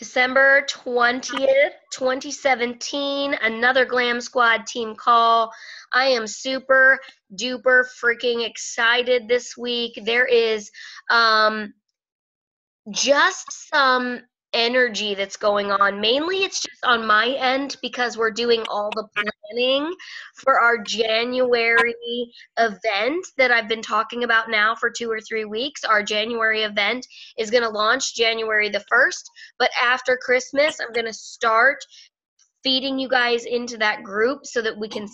December 20th, 2017, another Glam Squad team call. I am super duper freaking excited this week. There is just some energy that's going on. Mainly it's just on my end because we're doing all the planning for our January event that I've been talking about now for 2 or 3 weeks. Our January event is going to launch January the 1st, but after Christmas, I'm going to start feeding you guys into that group so that we can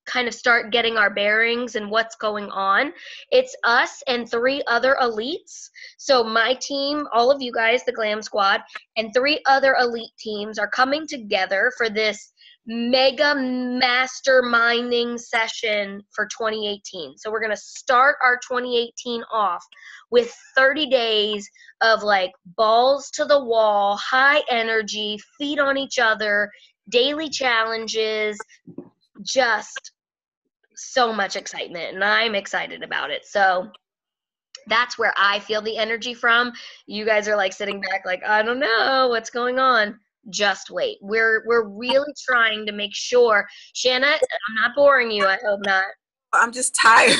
kind of start getting our bearings and what's going on. It's us and 3 other elites. So my team, all of you guys, the Glam Squad, and 3 other elite teams are coming together for this mega masterminding session for 2018. So we're going to start our 2018 off with 30 days of like balls to the wall, high energy, feed on each other, daily challenges, just so much excitement, and I'm excited about it. So that's where I feel the energy from. You guys are like sitting back like, I don't know what's going on. Just wait. We're really trying to make sure. Shanna, I'm not boring you. I hope not. I'm just tired.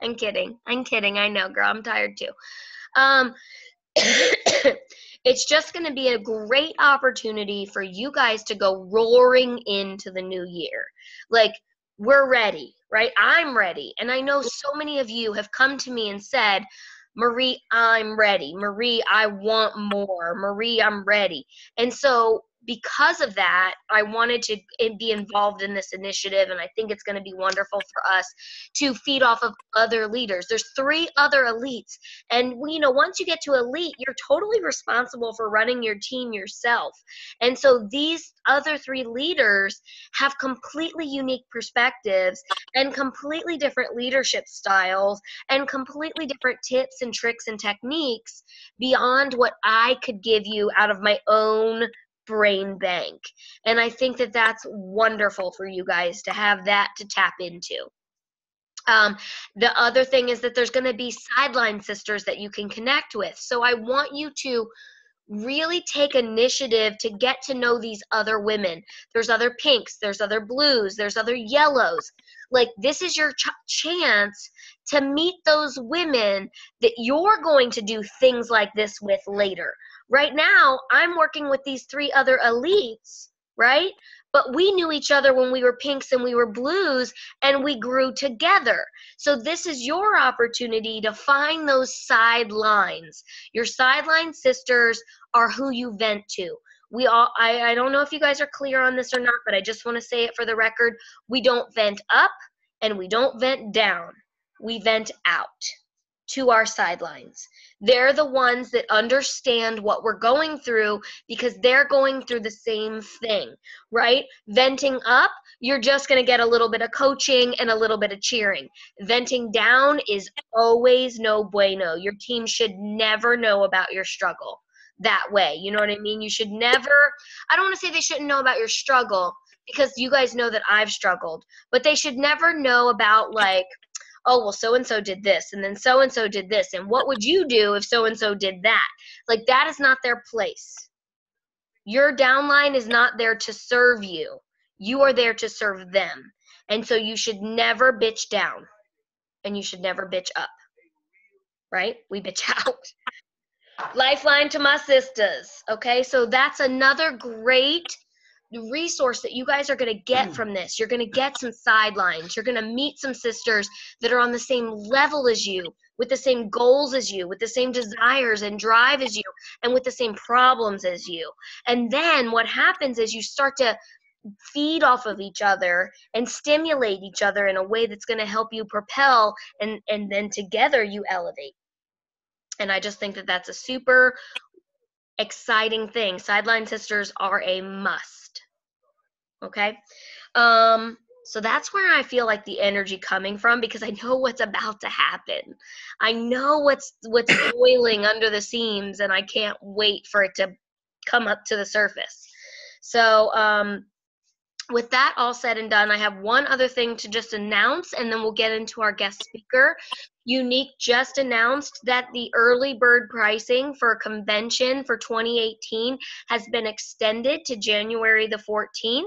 I'm kidding. I know, girl. I'm tired too. It's just going to be a great opportunity for you guys to go roaring into the new year. Like, we're ready, right? I'm ready. And I know so many of you have come to me and said, Marie, I'm ready. Marie, I want more. Marie, I'm ready. And so because of that, I wanted to be involved in this initiative, and I think it's going to be wonderful for us to feed off of other leaders. There's 3 other elites, and once you get to elite, you're totally responsible for running your team yourself. And so these other 3 leaders have completely unique perspectives and completely different leadership styles and completely different tips and tricks and techniques beyond what I could give you out of my own brain bank. And I think that that's wonderful for you guys to have that to tap into. The other thing is that there's going to be sideline sisters that you can connect with. So I want you to really take initiative to get to know these other women. There's other pinks, there's other blues, there's other yellows. Like, this is your chance to meet those women that you're going to do things like this with later. Right now, I'm working with these 3 other elites, right? But we knew each other when we were pinks and we were blues, and we grew together. So this is your opportunity to find those sidelines. Your sideline sisters are who you vent to. I don't know if you guys are clear on this or not, but I just want to say it for the record. We don't vent up and we don't vent down. We vent out to our sidelines. They're the ones that understand what we're going through because they're going through the same thing, right? Venting up, you're just going to get a little bit of coaching and a little bit of cheering. Venting down is always no bueno. Your team should never know about your struggle that way. You know what I mean? You should never, I don't want to say they shouldn't know about your struggle because you guys know that I've struggled, but they should never know about like, oh, well, so-and-so did this, and then so-and-so did this, and what would you do if so-and-so did that? Like, that is not their place. Your downline is not there to serve you. You are there to serve them. And so you should never bitch down, and you should never bitch up, right? We bitch out. Lifeline to my sisters, okay? So that's another great resource that you guys are going to get from this. You're going to get some sidelines. You're going to meet some sisters that are on the same level as you, with the same goals as you, with the same desires and drive as you, and with the same problems as you. And then what happens is you start to feed off of each other and stimulate each other in a way that's going to help you propel, and then together you elevate. And I just think that that's a super exciting thing. Sideline sisters are a must. Okay, so that's where I feel like the energy coming from, because I know what's about to happen. I know what's boiling under the seams, and I can't wait for it to come up to the surface. So with that all said and done, I have one other thing to just announce, and then we'll get into our guest speaker. Unique just announced that the early bird pricing for a convention for 2018 has been extended to January the 14th.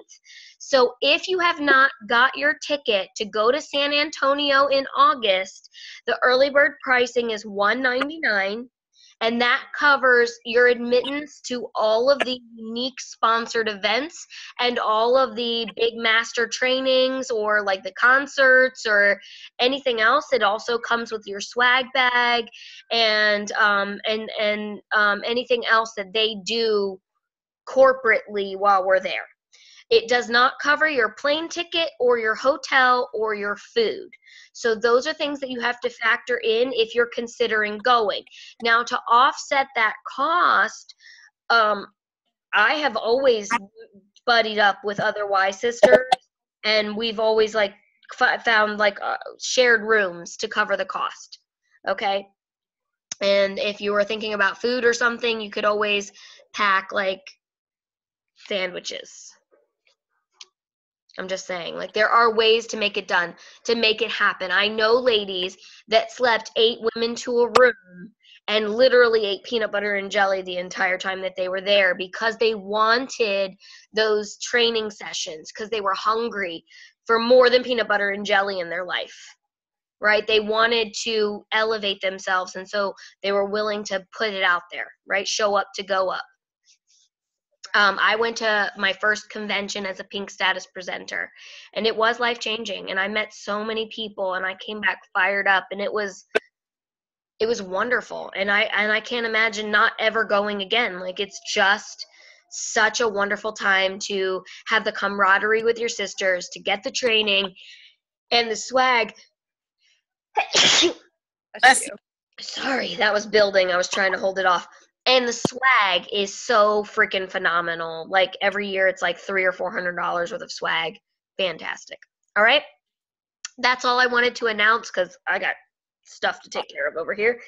So if you have not got your ticket to go to San Antonio in August, the early bird pricing is $199. And that covers your admittance to all of the unique sponsored events and all of the big master trainings or like the concerts or anything else. It also comes with your swag bag and anything else that they do corporately while we're there. It does not cover your plane ticket or your hotel or your food. So those are things that you have to factor in if you're considering going. Now, to offset that cost, I have always buddied up with other Y sisters, and we've always like found like shared rooms to cover the cost. Okay. And if you were thinking about food or something, you could always pack like sandwiches. I'm just saying, like, there are ways to make it done, to make it happen. I know ladies that slept 8 women to a room and literally ate peanut butter and jelly the entire time that they were there because they wanted those training sessions, because they were hungry for more than peanut butter and jelly in their life, right? They wanted to elevate themselves, and so they were willing to put it out there, right? Show up to go up. I went to my first convention as a pink status presenter, and it was life-changing, and I met so many people, and I came back fired up, and it was wonderful, and I can't imagine not ever going again. Like, it's just such a wonderful time to have the camaraderie with your sisters, to get the training and the swag. Bless you. Sorry, that was building. I was trying to hold it off. And the swag is so freaking phenomenal. Like, every year it's like $300 or $400 worth of swag. Fantastic. All right. That's all I wanted to announce because I got stuff to take care of over here.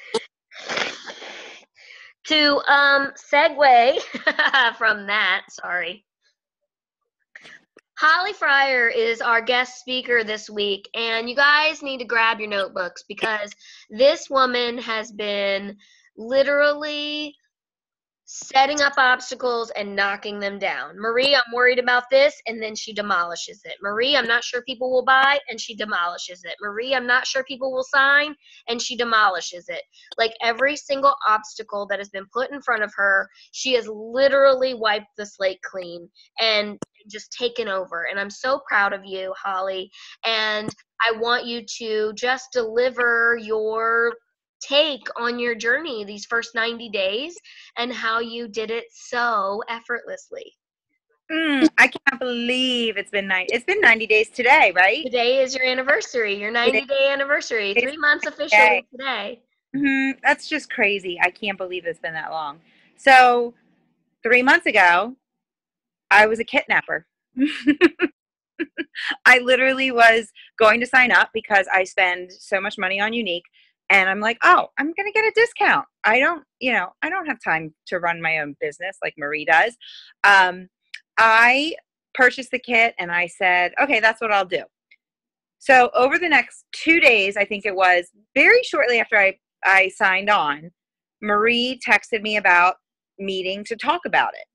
To segue from that, sorry. Holly Freyer is our guest speaker this week, and you guys need to grab your notebooks because this woman has been literally setting up obstacles and knocking them down. Marie, I'm worried about this, and then she demolishes it. Marie, I'm not sure people will buy, and she demolishes it. Marie, I'm not sure people will sign, and she demolishes it. Like, every single obstacle that has been put in front of her, she has literally wiped the slate clean and just taken over. And I'm so proud of you, Holly, and I want you to just deliver your take on your journey these first 90 days and how you did it so effortlessly. I can't believe it's been 90 days today, right? Today is your anniversary, your 90-day anniversary. 3 months officially today. That's just crazy. I can't believe it's been that long. So 3 months ago, I was a kidnapper. I literally was going to sign up because I spend so much money on Unique. And I'm like, oh, I'm going to get a discount. I don't have time to run my own business like Marie does. I purchased the kit and I said, okay, that's what I'll do. So over the next 2 days, I think it was, very shortly after I signed on, Marie texted me about meeting to talk about it.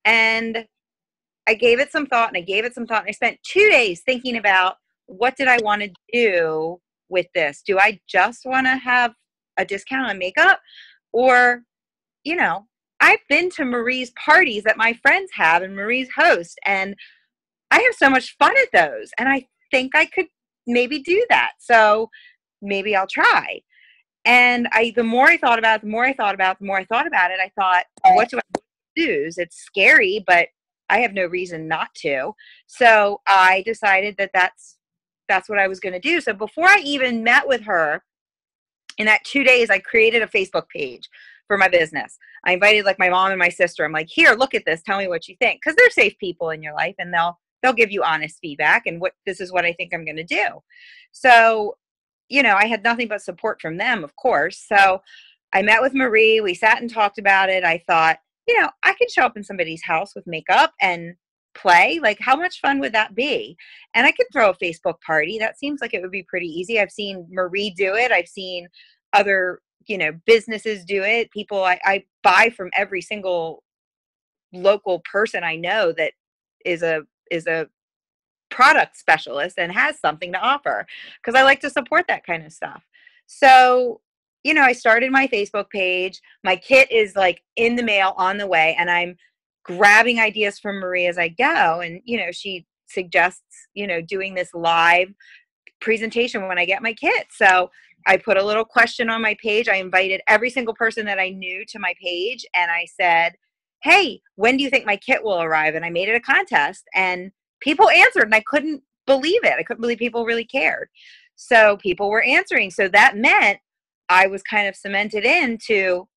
And I gave it some thought and I spent 2 days thinking about what did I want to do with this. Do I just want to have a discount on makeup? Or, I've been to Marie's parties that my friends have and Marie's host, and I have so much fun at those. And I think I could maybe do that. So maybe I'll try. And the more I thought about it, I thought, what do I do? It's scary, but I have no reason not to. So I decided that that's what I was going to do. So before I even met with her, in that 2 days, I created a Facebook page for my business. I invited like my mom and my sister. I'm like, here, look at this. Tell me what you think. Because they're safe people in your life and they'll give you honest feedback and this is what I think I'm going to do. So, I had nothing but support from them, of course. So I met with Marie. We sat and talked about it. I thought, I could show up in somebody's house with makeup and play? Like, how much fun would that be? And I could throw a Facebook party. That seems like it would be pretty easy. I've seen Marie do it. I've seen other, businesses do it. People, I buy from every single local person I know that is a product specialist and has something to offer, because I like to support that kind of stuff. So, I started my Facebook page. My kit is like in the mail on the way, and I'm grabbing ideas from Marie as I go. And, she suggests, doing this live presentation when I get my kit. So I put a little question on my page. I invited every single person that I knew to my page, and I said, hey, when do you think my kit will arrive? And I made it a contest, and people answered, and I couldn't believe it. I couldn't believe people really cared. So people were answering. So that meant I was kind of cemented into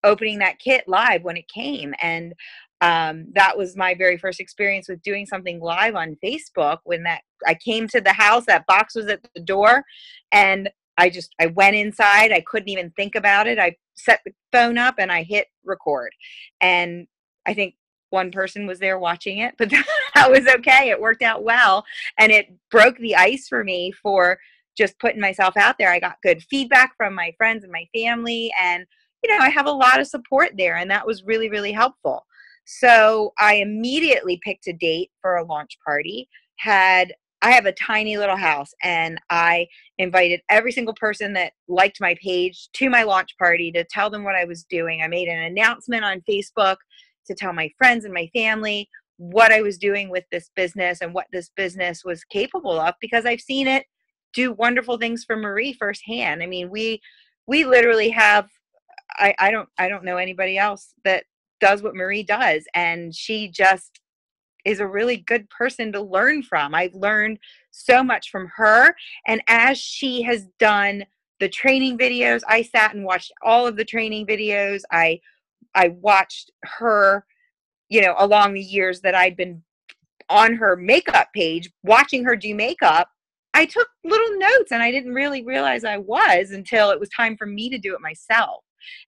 opening that kit live when it came. And that was my very first experience with doing something live on Facebook. When I came to the house, that box was at the door, and I went inside. I couldn't even think about it. I set the phone up and I hit record. And I think one person was there watching it, but that was okay. It worked out well. And it broke the ice for me for just putting myself out there. I got good feedback from my friends and my family. And, I have a lot of support there. And that was really, really helpful. So I immediately picked a date for a launch party. I have a tiny little house, and I invited every single person that liked my page to my launch party to tell them what I was doing. I made an announcement on Facebook to tell my friends and my family what I was doing with this business and what this business was capable of, because I've seen it do wonderful things for Marie firsthand. I mean, we literally have, I don't know anybody else that does what Marie does, and she just is a really good person to learn from. I've learned so much from her. And as she has done the training videos, I sat and watched all of the training videos. I watched her, along the years that I'd been on her makeup page, watching her do makeup. I took little notes, and I didn't really realize I was until it was time for me to do it myself.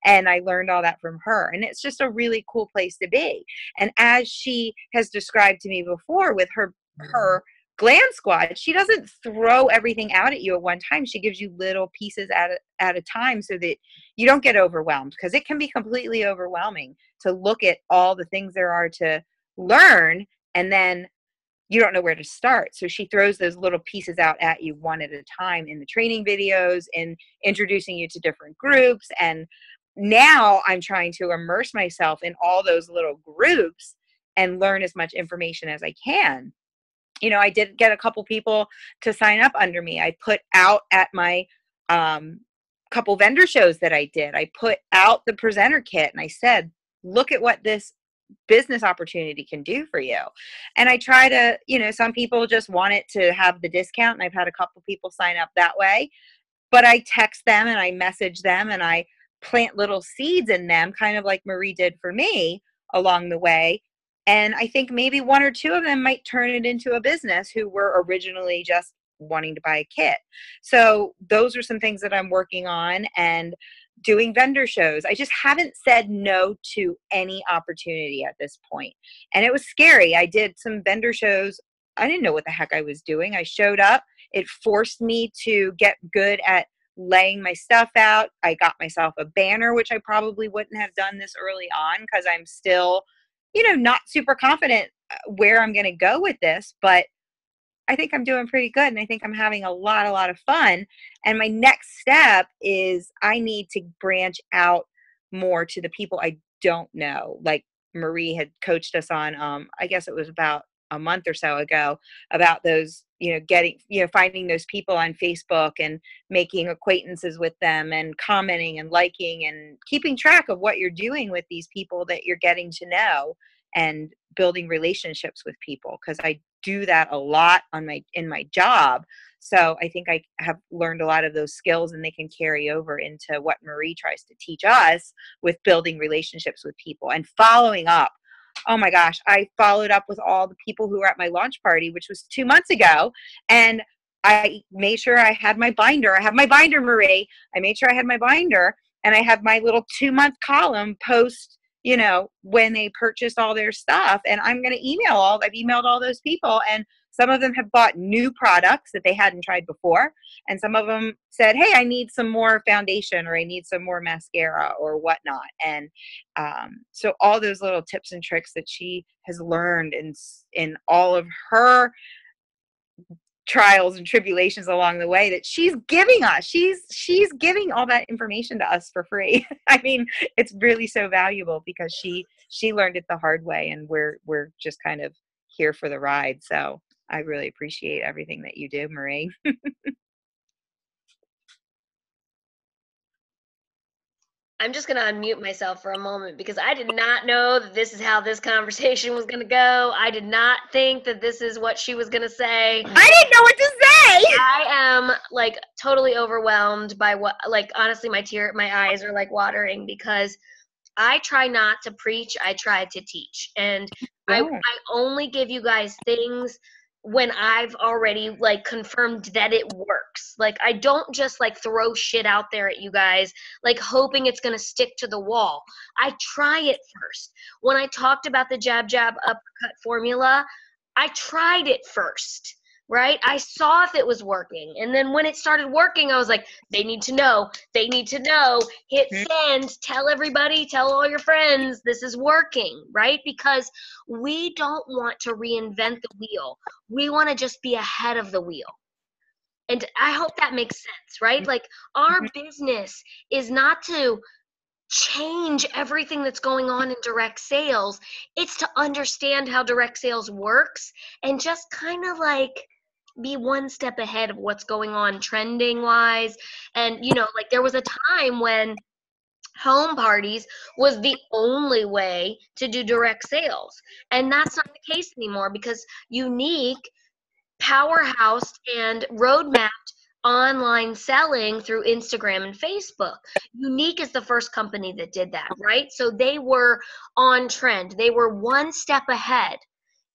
And I learned all that from her. And it's just a really cool place to be. And as she has described to me before with her glam squad, she doesn't throw everything out at you at one time. She gives you little pieces at a time so that you don't get overwhelmed, because it can be completely overwhelming to look at all the things there are to learn, and then you don't know where to start. So she throws those little pieces out at you one at a time in the training videos and introducing you to different groups. And now I'm trying to immerse myself in all those little groups and learn as much information as I can. I did get a couple people to sign up under me. I put out at my couple vendor shows that I did, I put out the presenter kit, and I said, look at what this business opportunity can do for you. And I try to, some people just want it to have the discount, and I've had a couple people sign up that way, but I text them and I message them and I plant little seeds in them, kind of like Marie did for me along the way. And I think maybe one or two of them might turn it into a business who were originally just wanting to buy a kit. So those are some things that I'm working on, and doing vendor shows. I just haven't said no to any opportunity at this point. And it was scary. I did some vendor shows. I didn't know what the heck I was doing. I showed up. It forced me to get good at laying my stuff out. I got myself a banner, which I probably wouldn't have done this early on, because I'm still, not super confident where I'm going to go with this, but I think I'm doing pretty good, and I think I'm having a lot of fun. And my next step is I need to branch out more to the people I don't know. Like Marie had coached us on, I guess it was about a month or so ago, about those, finding those people on Facebook and making acquaintances with them and commenting and liking and keeping track of what you're doing with these people that you're getting to know, and building relationships with people, because I do that a lot in my job. So I think I have learned a lot of those skills, and they can carry over into what Marie tries to teach us with building relationships with people and following up. Oh my gosh, I followed up with all the people who were at my launch party, which was 2 months ago. And I made sure I had my binder. I have my binder, Marie. I made sure I had my binder, and I have my little 2-month column post you know, when they purchase all their stuff. And I'm going to I've emailed all those people, and some of them have bought new products that they hadn't tried before. And some of them said, hey, I need some more foundation, or I need some more mascara or whatnot. And so all those little tips and tricks that she has learned in all of her trials and tribulations along the way, that she's giving us, she's giving all that information to us for free. I mean, it's really so valuable because she learned it the hard way, and we're just kind of here for the ride. So I really appreciate everything that you do, Marie. I'm just going to unmute myself for a moment because I did not know that this is how this conversation was going to go. I did not think that this is what she was going to say. I didn't know what to say. I am like totally overwhelmed by what, like, honestly, my eyes are like watering because I try not to preach. I try to teach. And I only give you guys things when I've already like confirmed that it works. Like, I don't just like throw shit out there at you guys, like hoping it's going to stick to the wall. I try it first. When I talked about the jab, jab, uppercut formula, I tried it first, right? I saw if it was working. And then when it started working, I was like, they need to know. They need to know. Hit send. Tell everybody. Tell all your friends. This is working, right? Because we don't want to reinvent the wheel. We want to just be ahead of the wheel. And I hope that makes sense, right? Like, our business is not to change everything that's going on in direct sales. It's to understand how direct sales works and just kind of like be one step ahead of what's going on trending wise. And, you know, like there was a time when home parties was the only way to do direct sales. And that's not the case anymore because Unique powerhoused and roadmapped online selling through Instagram and Facebook. Unique is the first company that did that, right? So they were on trend. They were one step ahead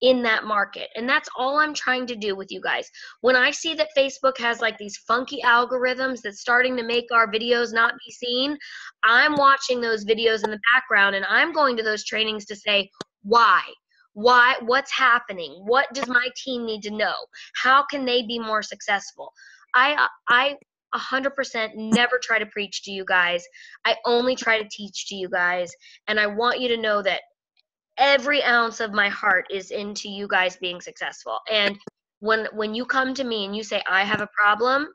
in that market. And that's all I'm trying to do with you guys. When I see that Facebook has like these funky algorithms that's starting to make our videos not be seen, I'm watching those videos in the background and I'm going to those trainings to say, why? What's happening? What does my team need to know? How can they be more successful? I 100% never try to preach to you guys. I only try to teach to you guys. And I want you to know that every ounce of my heart is into you guys being successful. And when you come to me and you say, I have a problem,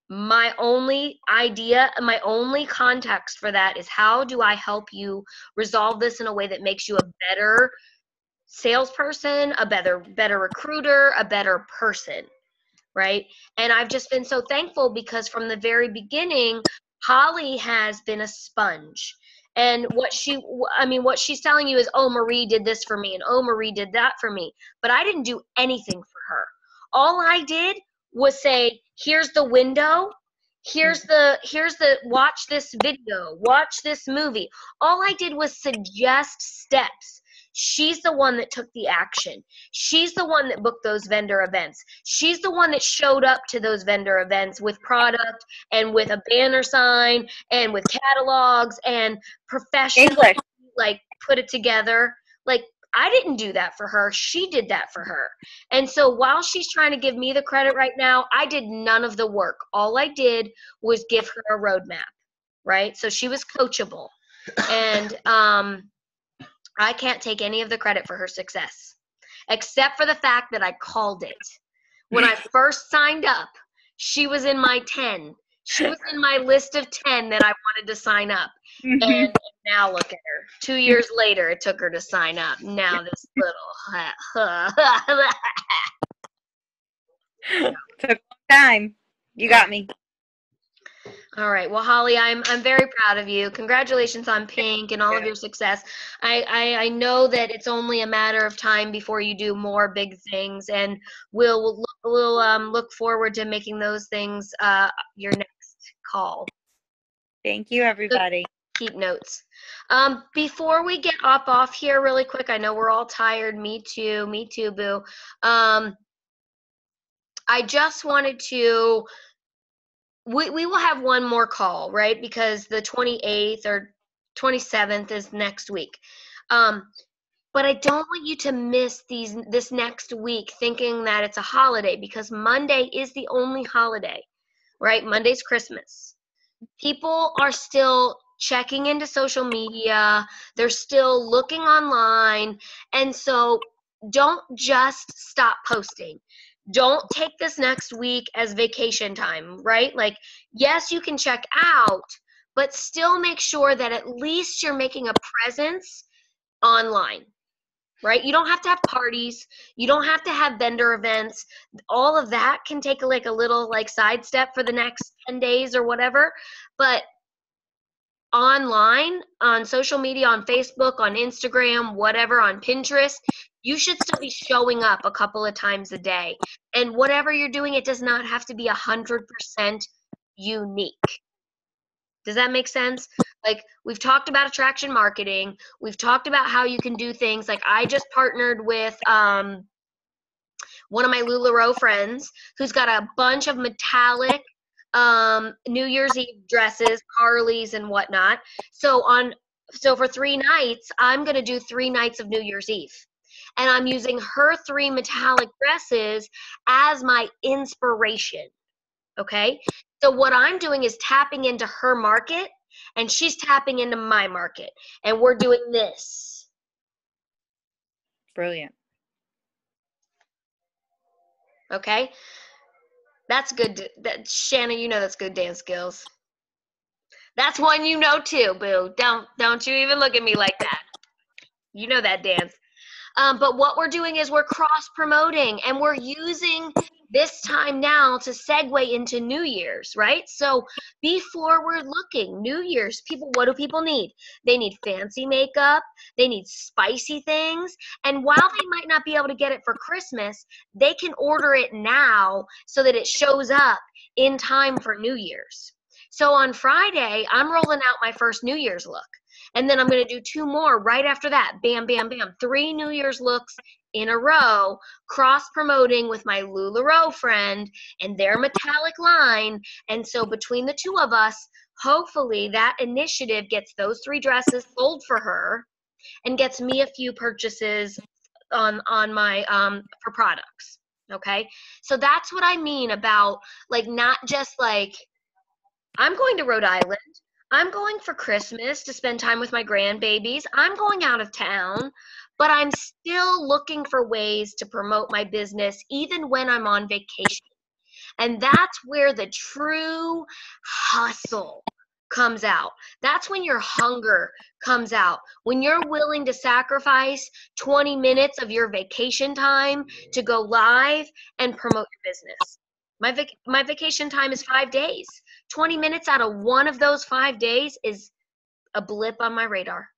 my only idea, my only context for that is how do I help you resolve this in a way that makes you a better salesperson, a better recruiter, a better person, right? And I've just been so thankful because from the very beginning, Holly has been a sponge. And what she's telling you is, oh, Marie did this for me and oh, Marie did that for me. But I didn't do anything for her. All I did was say, here's the window. Here's the watch this video, watch this movie. All I did was suggest steps. She's the one that took the action. She's the one that booked those vendor events. She's the one that showed up to those vendor events with product and with a banner sign and with catalogs and professionally like put it together. Like, I didn't do that for her. She did that for her. And so while she's trying to give me the credit right now, I did none of the work. All I did was give her a roadmap, right? So she was coachable. And I can't take any of the credit for her success, except for the fact that I called it. When I first signed up, she was in my 10. She was in my list of 10 that I wanted to sign up. And now look at her. 2 years later, it took her to sign up. Now this little Took a long time. You got me. All right. Well, Holly, I'm very proud of you. Congratulations on Pink and all of your success. I know that it's only a matter of time before you do more big things, and we'll look forward to making those things your next call. Thank you, everybody. So keep notes. Before we get off here really quick, I know we're all tired. Me too, boo. I just wanted to. We will have one more call, right? Because the 28th or 27th is next week. But I don't want you to miss this next week thinking that it's a holiday, because Monday is the only holiday, right? Monday's Christmas. People are still checking into social media. They're still looking online. And so don't just stop posting. Don't take this next week as vacation time, right? Like, yes, you can check out, but still make sure that at least you're making a presence online, right? You don't have to have parties. You don't have to have vendor events. All of that can take like a little like sidestep for the next 10 days or whatever. But online, on social media, on Facebook, on Instagram, whatever, on Pinterest, you should still be showing up a couple of times a day. And whatever you're doing, it does not have to be 100% unique. Does that make sense? Like, we've talked about attraction marketing. We've talked about how you can do things. Like, I just partnered with one of my LuLaRoe friends who's got a bunch of metallic New Year's Eve dresses, Carly's and whatnot. So for 3 nights, I'm going to do 3 nights of New Year's Eve. And I'm using her 3 metallic dresses as my inspiration. Okay? So what I'm doing is tapping into her market, and she's tapping into my market. And we're doing this. Brilliant. Okay? That's good. Shannon, you know that's good dance skills. That's one you know too, boo. Don't you even look at me like that. You know that dance. But what we're doing is we're cross-promoting, and we're using this time now to segue into New Year's, right? So be forward-looking. New Year's, what do people need? They need fancy makeup. They need spicy things. And while they might not be able to get it for Christmas, they can order it now so that it shows up in time for New Year's. So on Friday, I'm rolling out my first New Year's look. And then I'm going to do 2 more right after that. Bam, bam, bam. 3 New Year's looks in a row, cross-promoting with my LuLaRoe friend and their metallic line. And so between the 2 of us, hopefully that initiative gets those 3 dresses sold for her and gets me a few purchases on my for products. Okay? So that's what I mean about, like, not just like, I'm going to Rhode Island. I'm going for Christmas to spend time with my grandbabies. I'm going out of town, but I'm still looking for ways to promote my business even when I'm on vacation. And that's where the true hustle comes out. That's when your hunger comes out. When you're willing to sacrifice 20 minutes of your vacation time to go live and promote your business. My vacation time is 5 days. 20 minutes out of one of those 5 days is a blip on my radar.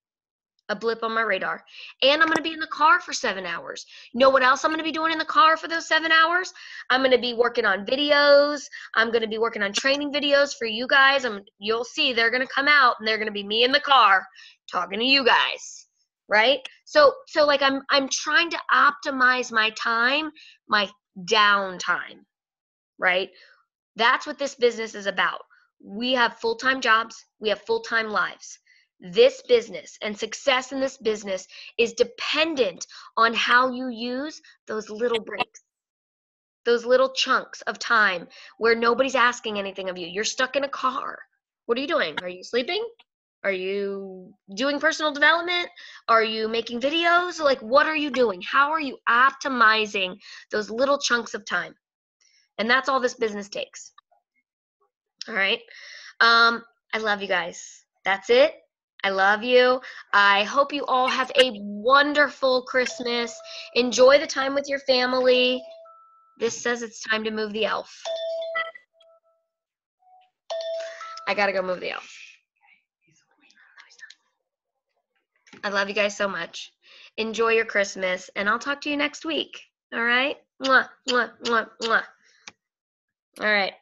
A blip on my radar. And I'm going to be in the car for 7 hours. You know what else I'm going to be doing in the car for those 7 hours? I'm going to be working on videos. I'm going to be working on training videos for you guys. You'll see they're going to come out, and they're going to be me in the car talking to you guys, right? So like I'm trying to optimize my time, my downtime, right? That's what this business is about. We have full-time jobs. We have full-time lives. This business and success in this business is dependent on how you use those little breaks, those little chunks of time where nobody's asking anything of you. You're stuck in a car. What are you doing? Are you sleeping? Are you doing personal development? Are you making videos? Like, what are you doing? How are you optimizing those little chunks of time? And that's all this business takes. All right. I love you guys. That's it. I love you. I hope you all have a wonderful Christmas. Enjoy the time with your family. This says it's time to move the elf. I gotta go move the elf. I love you guys so much. Enjoy your Christmas, and I'll talk to you next week. All right? Mwah, mwah, mwah, mwah. All right.